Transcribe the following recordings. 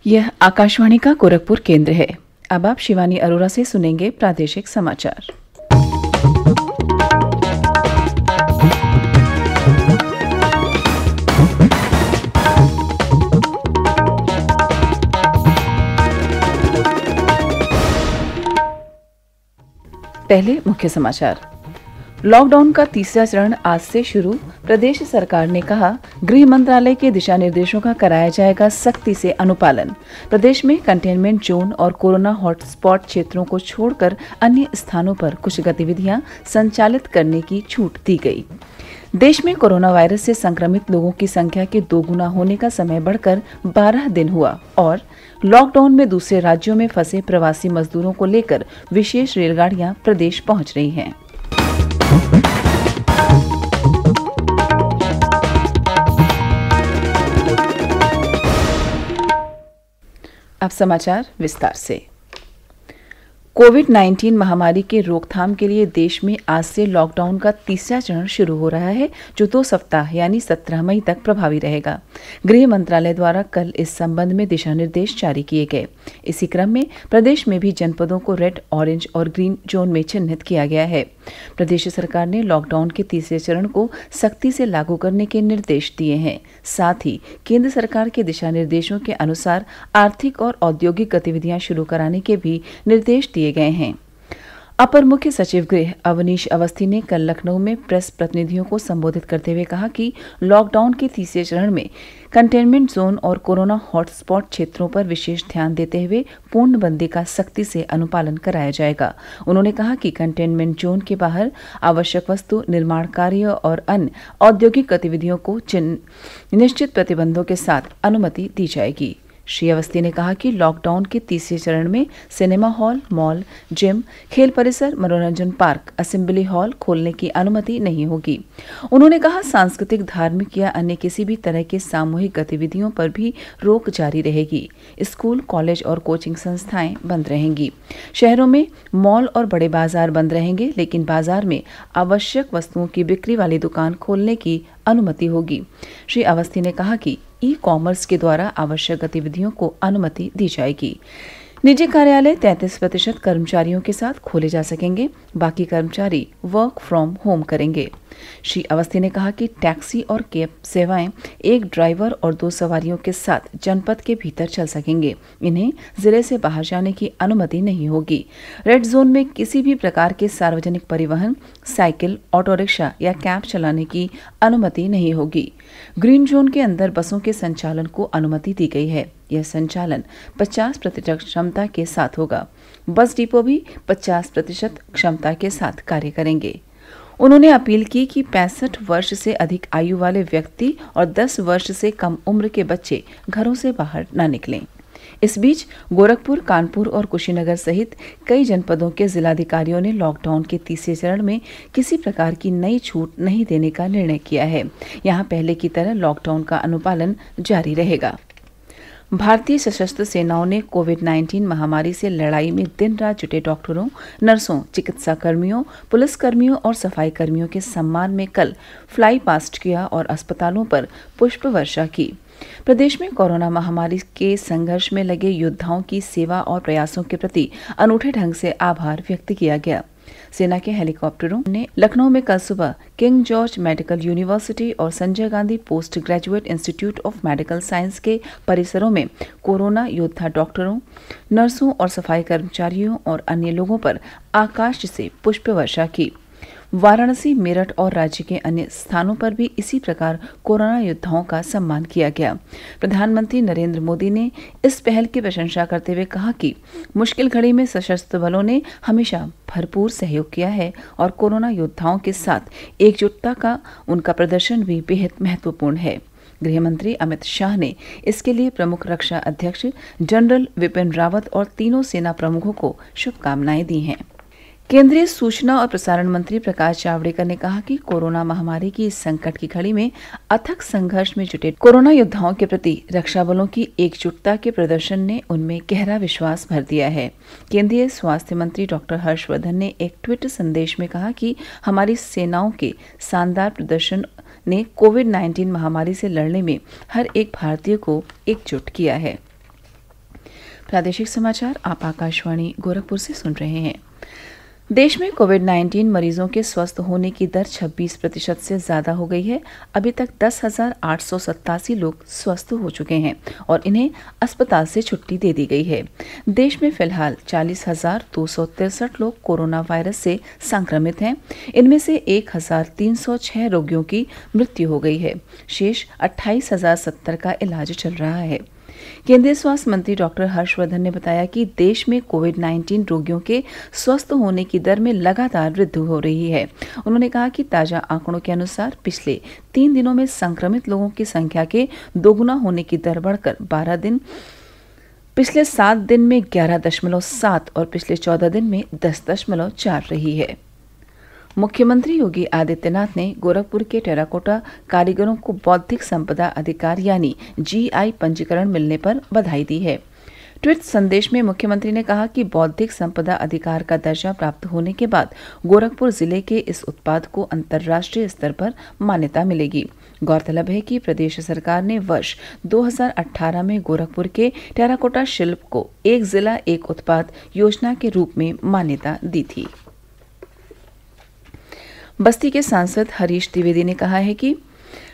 यह आकाशवाणी का गोरखपुर केंद्र है। अब आप शिवानी अरोरा से सुनेंगे प्रादेशिक समाचार। पहले मुख्य समाचार। लॉकडाउन का तीसरा चरण आज से शुरू। प्रदेश सरकार ने कहा, गृह मंत्रालय के दिशा निर्देशों का कराया जाएगा सख्ती से अनुपालन। प्रदेश में कंटेनमेंट जोन और कोरोना हॉटस्पॉट क्षेत्रों को छोड़कर अन्य स्थानों पर कुछ गतिविधियां संचालित करने की छूट दी गई। देश में कोरोना वायरस से संक्रमित लोगों की संख्या के 2 गुना होने का समय बढ़कर 12 दिन हुआ और लॉकडाउन में दूसरे राज्यों में फंसे प्रवासी मजदूरों को लेकर विशेष रेलगाड़ियां प्रदेश पहुंच रही हैं। अब समाचार विस्तार से। कोविड-19 महामारी के रोकथाम के लिए देश में आज से लॉकडाउन का तीसरा चरण शुरू हो रहा है, जो 2 सप्ताह यानी 17 मई तक प्रभावी रहेगा। गृह मंत्रालय द्वारा कल इस संबंध में दिशा निर्देश जारी किए गए। इसी क्रम में प्रदेश में भी जनपदों को रेड, ऑरेंज और ग्रीन जोन में चिन्हित किया गया है। प्रदेश सरकार ने लॉकडाउन के तीसरे चरण को सख्ती से लागू करने के निर्देश दिए हैं। साथ ही केंद्र सरकार के दिशा निर्देशों के अनुसार आर्थिक और औद्योगिक गतिविधियां शुरू कराने के भी निर्देश दिए गए हैं। अपर मुख्य सचिव गृह अवनीश अवस्थी ने कल लखनऊ में प्रेस प्रतिनिधियों को संबोधित करते हुए कहा कि लॉकडाउन के तीसरे चरण में कंटेनमेंट जोन और कोरोना हॉटस्पॉट क्षेत्रों पर विशेष ध्यान देते हुए पूर्णबंदी का सख्ती से अनुपालन कराया जाएगा। उन्होंने कहा कि कंटेनमेंट जोन के बाहर आवश्यक वस्तु, निर्माण कार्य और अन्य औद्योगिक गतिविधियों को निश्चित प्रतिबंधों के साथ अनुमति दी जाएगी। श्री अवस्थी ने कहा कि लॉकडाउन के तीसरे चरण में सिनेमा हॉल, मॉल, जिम, खेल परिसर, मनोरंजन पार्क, असेंबली हॉल खोलने की अनुमति नहीं होगी। उन्होंने कहा, सांस्कृतिक, धार्मिक या अन्य किसी भी तरह के सामूहिक गतिविधियों पर भी रोक जारी रहेगी। स्कूल, कॉलेज और कोचिंग संस्थाएं बंद रहेंगी। शहरों में मॉल और बड़े बाजार बंद रहेंगे, लेकिन बाजार में आवश्यक वस्तुओं की बिक्री वाली दुकान खोलने की अनुमति होगी। श्री अवस्थी ने कहा कि ई-कॉमर्स के द्वारा आवश्यक गतिविधियों को अनुमति दी जाएगी। निजी कार्यालय 33% कर्मचारियों के साथ खोले जा सकेंगे, बाकी कर्मचारी वर्क फ्रॉम होम करेंगे। श्री अवस्थी ने कहा कि टैक्सी और कैब सेवाएं 1 ड्राइवर और 2 सवारियों के साथ जनपद के भीतर चल सकेंगे। इन्हें जिले से बाहर जाने की अनुमति नहीं होगी। रेड जोन में किसी भी प्रकार के सार्वजनिक परिवहन, साइकिल, ऑटो रिक्शा या कैब चलाने की अनुमति नहीं होगी। ग्रीन जोन के अंदर बसों के संचालन को अनुमति दी गई है। यह संचालन 50% क्षमता के साथ होगा। बस डिपो भी 50% क्षमता के साथ कार्य करेंगे। उन्होंने अपील की कि 65 वर्ष से अधिक आयु वाले व्यक्ति और 10 वर्ष से कम उम्र के बच्चे घरों से बाहर न निकलें। इस बीच गोरखपुर, कानपुर और कुशीनगर सहित कई जनपदों के जिलाधिकारियों ने लॉकडाउन के तीसरे चरण में किसी प्रकार की नई छूट नहीं देने का निर्णय किया है। यहाँ पहले की तरह लॉकडाउन का अनुपालन जारी रहेगा। भारतीय सशस्त्र सेनाओं ने कोविड-19 महामारी से लड़ाई में दिन रात जुटे डॉक्टरों, नर्सों, चिकित्सा कर्मियों, पुलिस कर्मियों और सफाई कर्मियों के सम्मान में कल फ्लाई पास्ट किया और अस्पतालों पर पुष्प वर्षा की। प्रदेश में कोरोना महामारी के संघर्ष में लगे योद्धाओं की सेवा और प्रयासों के प्रति अनूठे ढंग से आभार व्यक्त किया गया। सेना के हेलीकॉप्टरों ने लखनऊ में कल सुबह किंग जॉर्ज मेडिकल यूनिवर्सिटी और Sanjay Gandhi post graduate institute of medical science के परिसरों में कोरोना योद्धा डॉक्टरों, नर्सों और सफाई कर्मचारियों और अन्य लोगों पर आकाश से पुष्प वर्षा की। वाराणसी, मेरठ और राज्य के अन्य स्थानों पर भी इसी प्रकार कोरोना योद्धाओं का सम्मान किया गया। प्रधानमंत्री नरेंद्र मोदी ने इस पहल की प्रशंसा करते हुए कहा कि मुश्किल घड़ी में सशस्त्र बलों ने हमेशा भरपूर सहयोग किया है और कोरोना योद्धाओं के साथ एकजुटता का उनका प्रदर्शन भी बेहद महत्वपूर्ण है। गृह मंत्री अमित शाह ने इसके लिए प्रमुख रक्षा अध्यक्ष जनरल विपिन रावत और तीनों सेना प्रमुखों को शुभकामनाएं दी हैं। केंद्रीय सूचना और प्रसारण मंत्री प्रकाश जावड़ेकर ने कहा कि कोरोना महामारी की इस संकट की घड़ी में अथक संघर्ष में जुटे कोरोना योद्धाओं के प्रति रक्षा बलों की एकजुटता के प्रदर्शन ने उनमें गहरा विश्वास भर दिया है। केंद्रीय स्वास्थ्य मंत्री डॉक्टर हर्षवर्धन ने एक ट्वीट संदेश में कहा कि हमारी सेनाओं के शानदार प्रदर्शन ने कोविड-19 महामारी से लड़ने में हर एक भारतीय को एकजुट किया है। प्रादेशिक समाचार आप आकाशवाणी गोरखपुर से सुन रहे हैं। देश में कोविड-19 मरीजों के स्वस्थ होने की दर 26% से ज्यादा हो गई है। अभी तक 10,887 लोग स्वस्थ हो चुके हैं और इन्हें अस्पताल से छुट्टी दे दी गई है। देश में फिलहाल 40,263 लोग कोरोना वायरस से संक्रमित हैं। इनमें से 1,306 रोगियों की मृत्यु हो गई है। शेष 28,070 का इलाज चल रहा है। केंद्रीय स्वास्थ्य मंत्री डॉक्टर हर्षवर्धन ने बताया कि देश में कोविड-19 रोगियों के स्वस्थ होने की दर में लगातार वृद्धि हो रही है। उन्होंने कहा कि ताजा आंकड़ों के अनुसार पिछले 3 दिनों में संक्रमित लोगों की संख्या के दोगुना होने की दर बढ़कर 12 दिन, पिछले 7 दिन में 11.7 और पिछले 14 दिन में 10.4 रही है। मुख्यमंत्री योगी आदित्यनाथ ने गोरखपुर के टेराकोटा कारीगरों को बौद्धिक संपदा अधिकार यानी जीआई पंजीकरण मिलने पर बधाई दी है। ट्वीट संदेश में मुख्यमंत्री ने कहा कि बौद्धिक संपदा अधिकार का दर्जा प्राप्त होने के बाद गोरखपुर जिले के इस उत्पाद को अंतर्राष्ट्रीय स्तर पर मान्यता मिलेगी। गौरतलब है कि प्रदेश सरकार ने वर्ष 2018 में गोरखपुर के टेराकोटा शिल्प को एक जिला एक उत्पाद योजना के रूप में मान्यता दी थी। बस्ती के सांसद हरीश द्विवेदी ने कहा है कि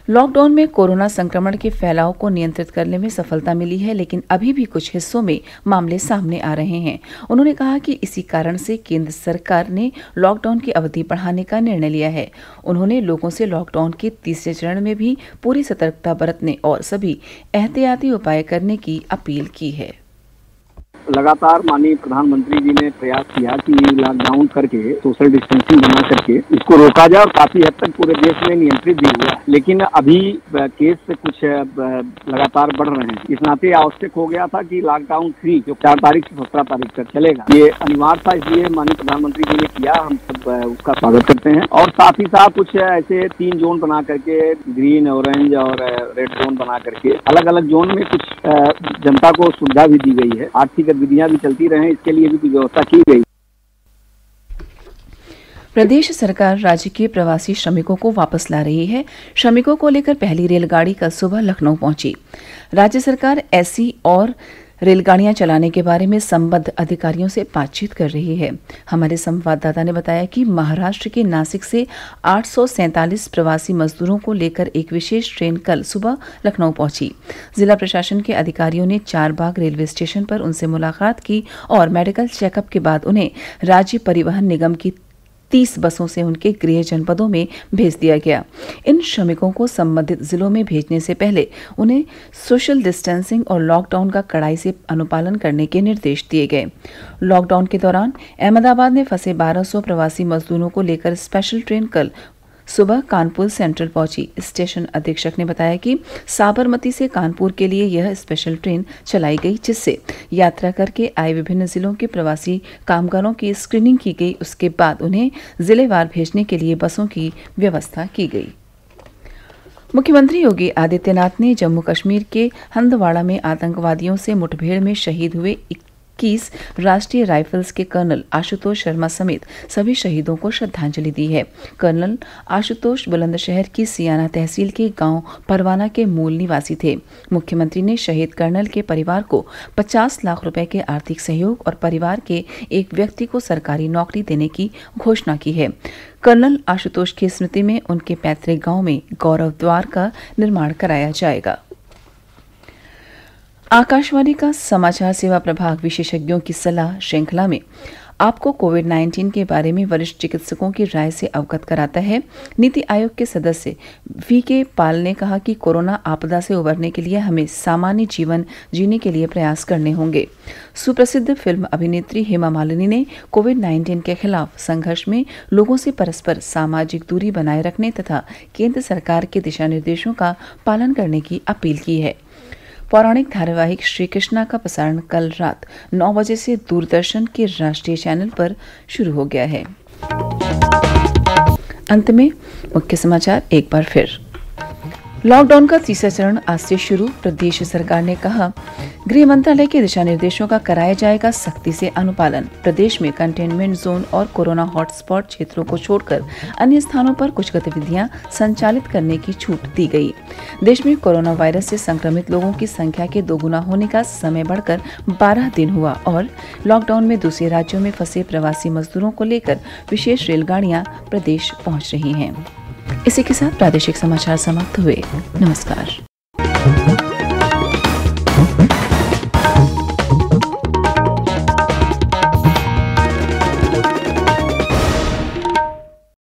लॉकडाउन में कोरोना संक्रमण के फैलाव को नियंत्रित करने में सफलता मिली है, लेकिन अभी भी कुछ हिस्सों में मामले सामने आ रहे हैं। उन्होंने कहा कि इसी कारण से केंद्र सरकार ने लॉकडाउन की अवधि बढ़ाने का निर्णय लिया है। उन्होंने लोगों से लॉकडाउन के तीसरे चरण में भी पूरी सतर्कता बरतने और सभी एहतियाती उपाय करने की अपील की है। लगातार माननीय प्रधानमंत्री जी ने प्रयास किया कि लॉकडाउन करके सोशल डिस्टेंसिंग बना करके इसको रोका जाए और काफी हद तक पूरे देश में नियंत्रित भी हुआ। लेकिन अभी केस कुछ लगातार बढ़ रहे हैं। इस नाते आवश्यक हो गया था कि लॉकडाउन 3 जो 4 तारीख से 17 तारीख तक चलेगा, ये अनिवार्य था। इसलिए माननीय प्रधानमंत्री जी ने किया, हम सब उसका स्वागत करते हैं। और साथ ही साथ कुछ ऐसे 3 जोन बना करके, ग्रीन, ऑरेंज और रेड जोन बना करके अलग अलग जोन में कुछ जनता को सुविधा भी दी गई है। आर्थिक गतिविधियां भी चलती रहे, इसके लिए भी व्यवस्था की गई। प्रदेश सरकार राज्य के प्रवासी श्रमिकों को वापस ला रही है। श्रमिकों को लेकर पहली रेलगाड़ी कल सुबह लखनऊ पहुंची। राज्य सरकार ऐसी और रेलगाड़ियां चलाने के बारे में संबद्ध अधिकारियों से बातचीत कर रही है। हमारे संवाददाता ने बताया कि महाराष्ट्र के नासिक से 847 प्रवासी मजदूरों को लेकर एक विशेष ट्रेन कल सुबह लखनऊ पहुंची। जिला प्रशासन के अधिकारियों ने चारबाग रेलवे स्टेशन पर उनसे मुलाकात की और मेडिकल चेकअप के बाद उन्हें राज्य परिवहन निगम की 30 बसों से उनके गृह जनपदों में भेज दिया गया। इन श्रमिकों को संबंधित जिलों में भेजने से पहले उन्हें सोशल डिस्टेंसिंग और लॉकडाउन का कड़ाई से अनुपालन करने के निर्देश दिए गए। लॉकडाउन के दौरान अहमदाबाद में फंसे 1200 प्रवासी मजदूरों को लेकर स्पेशल ट्रेन कल सुबह कानपुर सेंट्रल पहुंची। स्टेशन अधीक्षक ने बताया कि साबरमती से कानपुर के लिए यह स्पेशल ट्रेन चलाई गई, जिससे यात्रा करके आए विभिन्न जिलों के प्रवासी कामगारों की स्क्रीनिंग की गई। उसके बाद उन्हें जिलेवार भेजने के लिए बसों की व्यवस्था की गई। मुख्यमंत्री योगी आदित्यनाथ ने जम्मू कश्मीर के हंदवाड़ा में आतंकवादियों से मुठभेड़ में शहीद हुए 21 राष्ट्रीय राइफल्स के कर्नल आशुतोष शर्मा समेत सभी शहीदों को श्रद्धांजलि दी है। कर्नल आशुतोष बुलंदशहर की सियाना तहसील के गांव परवाना के मूल निवासी थे। मुख्यमंत्री ने शहीद कर्नल के परिवार को 50 लाख रुपए के आर्थिक सहयोग और परिवार के एक व्यक्ति को सरकारी नौकरी देने की घोषणा की है। कर्नल आशुतोष की स्मृति में उनके पैतृक गांव में गौरव द्वार का निर्माण कराया जाएगा। आकाशवाणी का समाचार सेवा प्रभाग विशेषज्ञों की सलाह श्रृंखला में आपको कोविड-19 के बारे में वरिष्ठ चिकित्सकों की राय से अवगत कराता है। नीति आयोग के सदस्य वीके पाल ने कहा कि कोरोना आपदा से उबरने के लिए हमें सामान्य जीवन जीने के लिए प्रयास करने होंगे। सुप्रसिद्ध फिल्म अभिनेत्री हेमा मालिनी ने कोविड-19 के खिलाफ संघर्ष में लोगों से परस्पर सामाजिक दूरी बनाए रखने तथा केंद्र सरकार के दिशा निर्देशों का पालन करने की अपील की है। पौराणिक धारावाहिक श्री कृष्णा का प्रसारण कल रात 9 बजे से दूरदर्शन के राष्ट्रीय चैनल पर शुरू हो गया है। अंत में मुख्य समाचार एक बार फिर। लॉकडाउन का तीसरा चरण आज से शुरू। प्रदेश सरकार ने कहा गृह मंत्रालय के दिशा निर्देशों का कराया जाएगा सख्ती से अनुपालन। प्रदेश में कंटेनमेंट जोन और कोरोना हॉटस्पॉट क्षेत्रों को छोड़कर अन्य स्थानों पर कुछ गतिविधियां संचालित करने की छूट दी गई। देश में कोरोना वायरस से संक्रमित लोगों की संख्या के दोगुना होने का समय बढ़कर 12 दिन हुआ और लॉकडाउन में दूसरे राज्यों में फंसे प्रवासी मजदूरों को लेकर विशेष रेलगाड़ियां प्रदेश पहुंच रही हैं। इसी के साथ प्रादेशिक समाचार समाप्त हुए। नमस्कार।